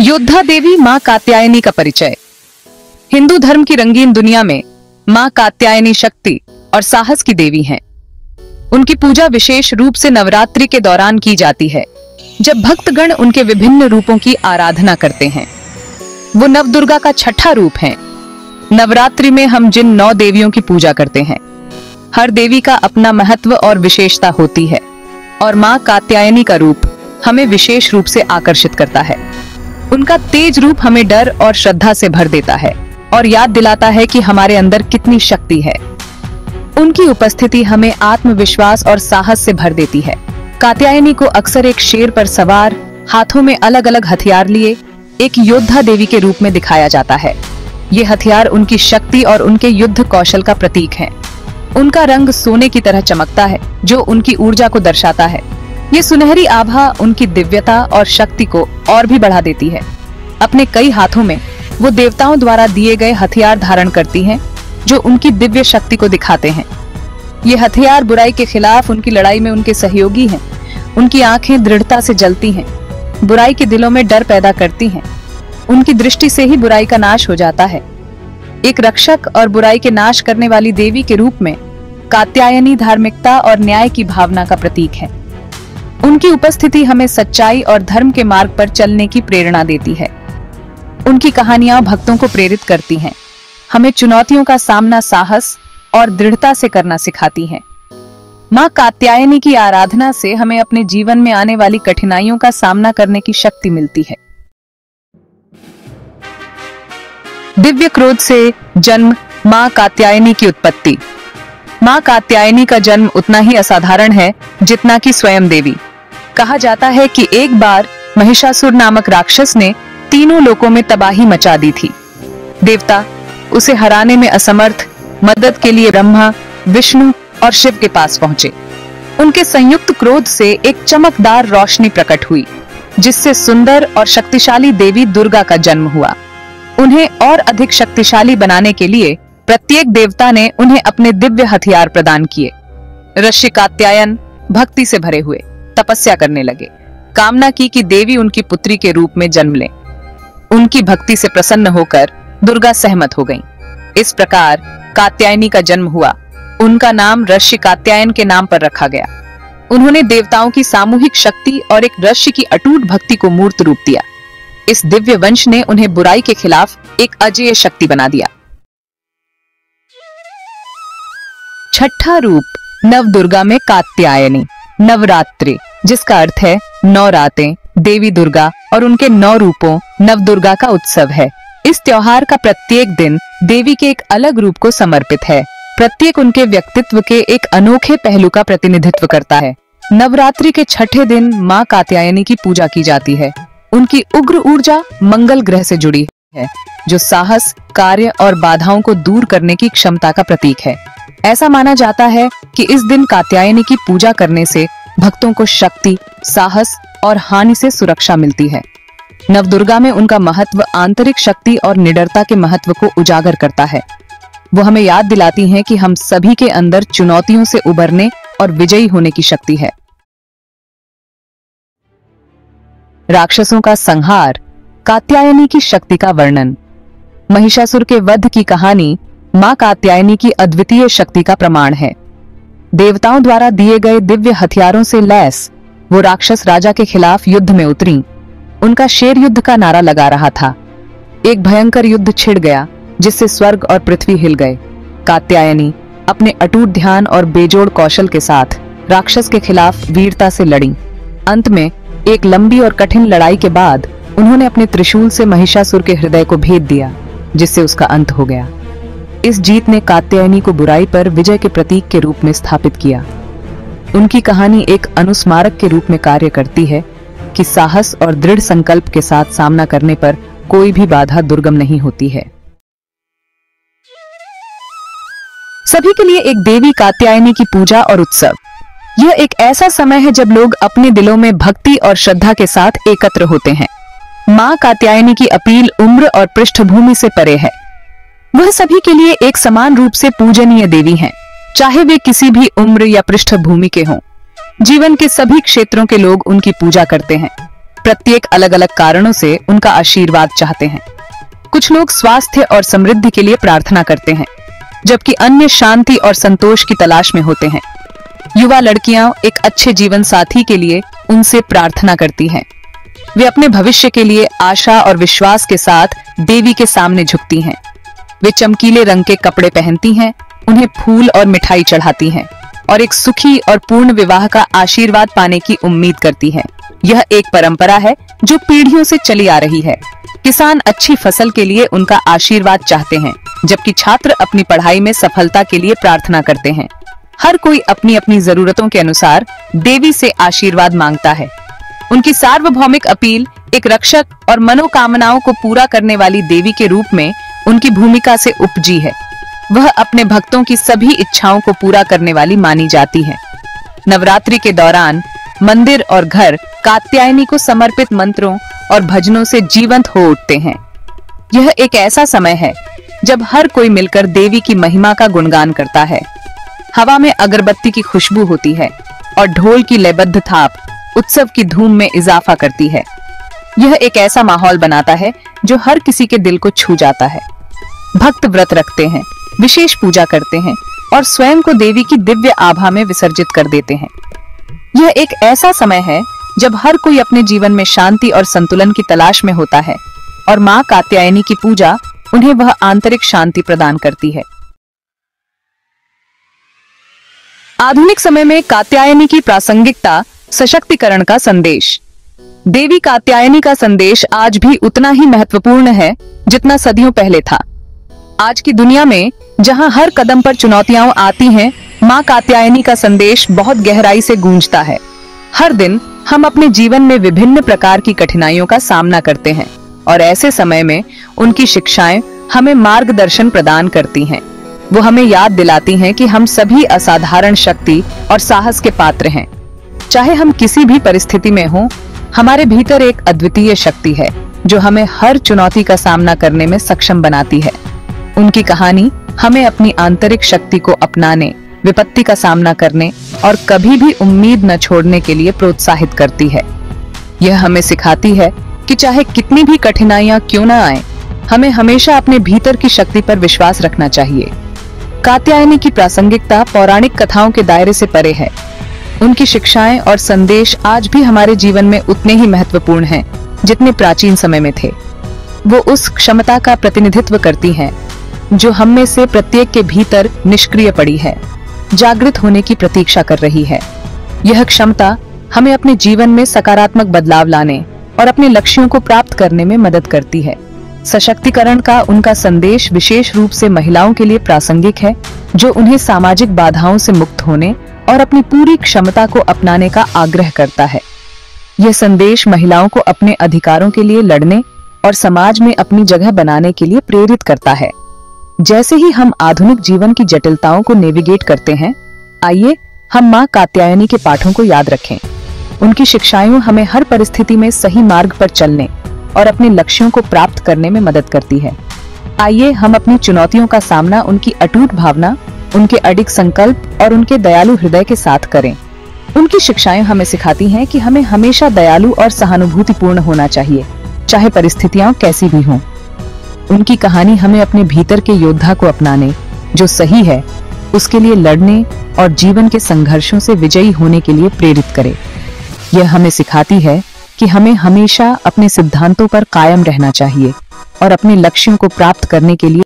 योद्धा देवी मां कात्यायनी का परिचय। हिंदू धर्म की रंगीन दुनिया में मां कात्यायनी शक्ति और साहस की देवी हैं। उनकी पूजा विशेष रूप से नवरात्रि के दौरान की जाती है, जब भक्तगण उनके विभिन्न रूपों की आराधना करते हैं। वो नवदुर्गा का छठा रूप है। नवरात्रि में हम जिन 9 देवियों की पूजा करते हैं, हर देवी का अपना महत्व और विशेषता होती है, और मां कात्यायनी का रूप हमें विशेष रूप से आकर्षित करता है। उनका तेज रूप हमें डर और श्रद्धा से भर देता है और याद दिलाता है कि हमारे अंदर कितनी शक्ति है। उनकी उपस्थिति हमें आत्मविश्वास और साहस से भर देती है। कात्यायनी को अक्सर एक शेर पर सवार, हाथों में अलग अलग हथियार लिए एक योद्धा देवी के रूप में दिखाया जाता है। ये हथियार उनकी शक्ति और उनके युद्ध कौशल का प्रतीक हैं। उनका रंग सोने की तरह चमकता है, जो उनकी ऊर्जा को दर्शाता है। ये सुनहरी आभा उनकी दिव्यता और शक्ति को और भी बढ़ा देती है। अपने कई हाथों में वो देवताओं द्वारा दिए गए हथियार धारण करती हैं, जो उनकी दिव्य शक्ति को दिखाते हैं। ये हथियार बुराई के खिलाफ उनकी लड़ाई में उनके सहयोगी हैं। उनकी आंखें दृढ़ता से जलती हैं, बुराई के दिलों में डर पैदा करती हैं। उनकी दृष्टि से ही बुराई का नाश हो जाता है। एक रक्षक और बुराई के नाश करने वाली देवी के रूप में कात्यायनी धार्मिकता और न्याय की भावना का प्रतीक है। उनकी उपस्थिति हमें सच्चाई और धर्म के मार्ग पर चलने की प्रेरणा देती है। उनकी कहानियां भक्तों को प्रेरित करती हैं, हमें चुनौतियों का सामना साहस और दृढ़ता से करना सिखाती हैं। मां कात्यायनी की आराधना से हमें अपने जीवन में आने वाली कठिनाइयों का सामना करने की शक्ति मिलती है। दिव्य क्रोध से जन्म मां कात्यायनी की उत्पत्ति। मां कात्यायनी का जन्म उतना ही असाधारण है जितना कि स्वयं देवी। कहा जाता है कि एक बार महिषासुर नामक राक्षस ने तीनों लोकों में तबाही मचा दी थी। देवता उसे हराने में असमर्थ मदद के लिए ब्रह्मा, विष्णु और शिव के पास पहुंचे। उनके संयुक्त क्रोध से एक चमकदार रोशनी प्रकट हुई, जिससे सुंदर और शक्तिशाली देवी दुर्गा का जन्म हुआ। उन्हें और अधिक शक्तिशाली बनाने के लिए प्रत्येक देवता ने उन्हें अपने दिव्य हथियार प्रदान किए। ऋषि कात्यायन भक्ति से भरे हुए तपस्या करने लगे, कामना की कि देवी उनकी पुत्री के रूप में जन्म लें। उनकी भक्ति से प्रसन्न होकर दुर्गा सहमत हो गईं। इस प्रकार कात्यायनी का जन्म हुआ। उनका नाम ऋषि कात्यायन के नाम पर रखा गया। उन्होंने देवताओं की सामूहिक शक्ति और एक ऋषि की अटूट भक्ति को मूर्त रूप दिया। इस दिव्य वंश ने उन्हें बुराई के खिलाफ एक अजेय शक्ति बना दिया। छठा रूप नवदुर्गा में कात्यायनी। नवरात्रि, जिसका अर्थ है 9 रातें, देवी दुर्गा और उनके 9 रूपों नवदुर्गा का उत्सव है। इस त्योहार का प्रत्येक दिन देवी के एक अलग रूप को समर्पित है। प्रत्येक उनके व्यक्तित्व के एक अनोखे पहलू का प्रतिनिधित्व करता है। नवरात्रि के छठे दिन मां कात्यायनी की पूजा की जाती है। उनकी उग्र ऊर्जा मंगल ग्रह से जुड़ी है, जो साहस, कार्य और बाधाओं को दूर करने की क्षमता का प्रतीक है। ऐसा माना जाता है कि इस दिन कात्यायनी की पूजा करने से भक्तों को शक्ति, साहस और हानि से सुरक्षा मिलती है। नवदुर्गा में उनका महत्व आंतरिक शक्ति और निडरता के महत्व को उजागर करता है। वो हमें याद दिलाती हैं कि हम सभी के अंदर चुनौतियों से उबरने और विजयी होने की शक्ति है। राक्षसों का संहार, कात्यायनी की शक्ति का वर्णन। महिषासुर के वध की कहानी मां कात्यायनी की अद्वितीय शक्ति का प्रमाण है। देवताओं द्वारा दिए गए दिव्य हथियारों से लैस वो राक्षस राजा के खिलाफ युद्ध में उतरी। उनका शेर युद्ध का नारा लगा रहा था। एक भयंकर युद्ध छिड़ गया, जिससे स्वर्ग और पृथ्वी हिल गए। कात्यायनी अपने अटूट ध्यान और बेजोड़ कौशल के साथ राक्षस के खिलाफ वीरता से लड़ी। अंत में एक लंबी और कठिन लड़ाई के बाद उन्होंने अपने त्रिशूल से महिषासुर के हृदय को भेद दिया, जिससे उसका अंत हो गया। इस जीत ने कात्यायनी को बुराई पर विजय के प्रतीक के रूप में स्थापित किया। उनकी कहानी एक अनुस्मारक के रूप में कार्य करती है कि साहस और दृढ़ संकल्प के साथ सामना करने पर कोई भी बाधा दुर्गम नहीं होती है। सभी के लिए एक देवी कात्यायनी की पूजा और उत्सव। यह एक ऐसा समय है जब लोग अपने दिलों में भक्ति और श्रद्धा के साथ एकत्र होते हैं। मां कात्यायनी की अपील उम्र और पृष्ठभूमि से परे है। वह सभी के लिए एक समान रूप से पूजनीय देवी हैं, चाहे वे किसी भी उम्र या पृष्ठभूमि के हों। जीवन के सभी क्षेत्रों के लोग उनकी पूजा करते हैं। प्रत्येक अलग अलग कारणों से उनका आशीर्वाद चाहते हैं। कुछ लोग स्वास्थ्य और समृद्धि के लिए प्रार्थना करते हैं, जबकि अन्य शांति और संतोष की तलाश में होते हैं। युवा लड़कियां एक अच्छे जीवन साथी के लिए उनसे प्रार्थना करती हैं। वे अपने भविष्य के लिए आशा और विश्वास के साथ देवी के सामने झुकती हैं। वे चमकीले रंग के कपड़े पहनती हैं, उन्हें फूल और मिठाई चढ़ाती हैं और एक सुखी और पूर्ण विवाह का आशीर्वाद पाने की उम्मीद करती हैं। यह एक परंपरा है जो पीढ़ियों से चली आ रही है। किसान अच्छी फसल के लिए उनका आशीर्वाद चाहते हैं, जबकि छात्र अपनी पढ़ाई में सफलता के लिए प्रार्थना करते हैं। हर कोई अपनी अपनी जरूरतों के अनुसार देवी से आशीर्वाद मांगता है। उनकी सार्वभौमिक अपील एक रक्षक और मनोकामनाओं को पूरा करने वाली देवी के रूप में उनकी भूमिका से उपजी है। वह अपने भक्तों की सभी इच्छाओं को पूरा करने वाली मानी जाती है। नवरात्रि के दौरान मंदिर और घर कात्यायनी को समर्पित मंत्रों और भजनों से जीवंत हो उठते हैं। यह एक ऐसा समय है जब हर कोई मिलकर देवी की महिमा का गुणगान करता है। हवा में अगरबत्ती की खुशबू होती है और ढोल की लयबद्ध थाप उत्सव की धूम में इजाफा करती है। यह एक ऐसा माहौल बनाता है जो हर किसी के दिल को छू जाता है। भक्त व्रत रखते हैं, विशेष पूजा करते हैं और स्वयं को देवी की दिव्य आभा में विसर्जित कर देते हैं। यह एक ऐसा समय है जब हर कोई अपने जीवन में शांति और संतुलन की तलाश में होता है और मां कात्यायनी की पूजा उन्हें वह आंतरिक शांति प्रदान करती है। आधुनिक समय में कात्यायनी की प्रासंगिकता, सशक्तिकरण का संदेश। देवी कात्यायनी का संदेश आज भी उतना ही महत्वपूर्ण है जितना सदियों पहले था। आज की दुनिया में जहां हर कदम पर चुनौतियां आती हैं, मां कात्यायनी का संदेश बहुत गहराई से गूंजता है। हर दिन हम अपने जीवन में विभिन्न प्रकार की कठिनाइयों का सामना करते हैं और ऐसे समय में उनकी शिक्षाएं हमें मार्गदर्शन प्रदान करती हैं। वो हमें याद दिलाती हैं कि हम सभी असाधारण शक्ति और साहस के पात्र हैं। चाहे हम किसी भी परिस्थिति में हों, हमारे भीतर एक अद्वितीय शक्ति है जो हमें हर चुनौती का सामना करने में सक्षम बनाती है। उनकी कहानी हमें अपनी आंतरिक शक्ति को अपनाने, विपत्ति का सामना करने और कभी भी उम्मीद न छोड़ने के लिए प्रोत्साहित करती है। यह हमें सिखाती है कि चाहे कितनी भी कठिनाइयां क्यों न आए, हमें हमेशा अपने भीतर की शक्ति पर विश्वास रखना चाहिए। कात्यायनी की प्रासंगिकता पौराणिक कथाओं के दायरे से परे है। उनकी शिक्षाएं और संदेश आज भी हमारे जीवन में उतने ही महत्वपूर्ण हैं जितने प्राचीन समय में थे। वो उस क्षमता का प्रतिनिधित्व करती हैं जो हम में से प्रत्येक के भीतर निष्क्रिय पड़ी है, जागृत होने की प्रतीक्षा कर रही है। यह क्षमता हमें अपने जीवन में सकारात्मक बदलाव लाने और अपने लक्ष्यों को प्राप्त करने में मदद करती है। सशक्तिकरण का उनका संदेश विशेष रूप से महिलाओं के लिए प्रासंगिक है, जो उन्हें सामाजिक बाधाओं से मुक्त होने और अपनी पूरी क्षमता को अपनाने का आग्रह करता है। यह संदेश महिलाओं को अपने अधिकारों के लिए लड़ने और समाज में अपनी जगह बनाने के लिए प्रेरित करता है। जैसे ही हम आधुनिक जीवन की जटिलताओं को नेविगेट करते हैं, आइए हम मां कात्यायनी के पाठों को याद रखें। उनकी शिक्षाएं हमें हर परिस्थिति में सही मार्ग पर चलने और अपने लक्ष्यों को प्राप्त करने में मदद करती है। आइए हम अपनी चुनौतियों का सामना उनकी अटूट भावना, उनके अडिग संकल्प और उनके दयालु हृदय के साथ करें। उनकी शिक्षाएं हमें सिखाती हैं कि हमें हमेशा दयालु और सहानुभूतिपूर्ण होना चाहिए, चाहे परिस्थितियां कैसी भी हों। उनकी कहानी हमें अपने भीतर के योद्धा को अपनाने, जो सही है, उसके लिए लड़ने और जीवन के संघर्षों से विजयी होने के लिए प्रेरित करे। यह हमें सिखाती है कि हमें हमेशा अपने सिद्धांतों पर कायम रहना चाहिए और अपने लक्ष्यों को प्राप्त करने के लिए